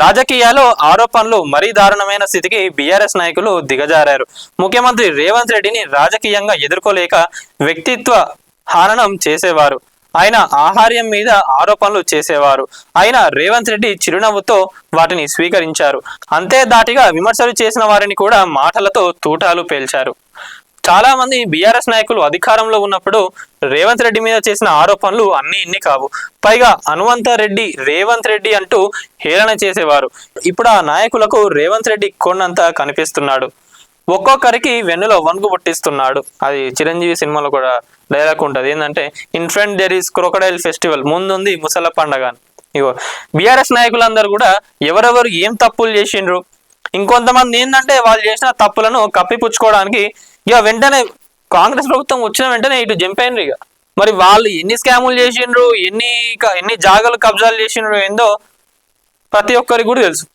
రాజకీయాల్లో ఆరోపణలు మరీ దారుణమైన స్థితికి బీఆర్ఎస్ నాయకులు దిగజారారు. ముఖ్యమంత్రి రేవంత్ రెడ్డిని రాజకీయంగా ఎదుర్కోలేక వ్యక్తిత్వ హననం చేసేవారు. ఆయన ఆహార్యం మీద ఆరోపణలు చేసేవారు. అయినా రేవంత్ రెడ్డి చిరునవ్వుతో వాటిని స్వీకరించారు. అంతే దాటిగా విమర్శలు చేసిన వారిని కూడా మాటలతో తూటాలు పేల్చారు. చాలా మంది బీఆర్ఎస్ నాయకులు అధికారంలో ఉన్నప్పుడు రేవంత్ రెడ్డి మీద చేసిన ఆరోపణలు అన్ని ఇన్ని కావు. పైగా హనుమంత రెడ్డి రేవంత్ రెడ్డి అంటూ హేళన చేసేవారు. ఇప్పుడు ఆ నాయకులకు రేవంత్ రెడ్డి కొండంత కనిపిస్తున్నాడు. ఒక్కొక్కరికి వెన్నులో వణుకు పుట్టిస్తున్నాడు. అది చిరంజీవి సినిమాలో కూడా డైలాగ్ ఉంటుంది, ఏంటంటే in front there is crocodile festival, ముందుంది ముసల పండగ. ఇగో బీఆర్ఎస్ నాయకులందరూ కూడా ఎవరెవరు ఏం తప్పులు చేసిండ్రు, ఇంకొంతమంది ఏంటంటే వాళ్ళు చేసిన తప్పులను కప్పిపుచ్చుకోవడానికి ఇక వెంటనే కాంగ్రెస్ ప్రభుత్వం వచ్చిన వెంటనే ఇటు జంప్ అయినరు. ఇక మరి వాళ్ళు ఎన్ని స్కాములు చేసిండ్రు, ఎన్ని జాగాలు కబ్జాలు చేసిండ్రు ఏందో ప్రతి ఒక్కరికి కూడా తెలుసు.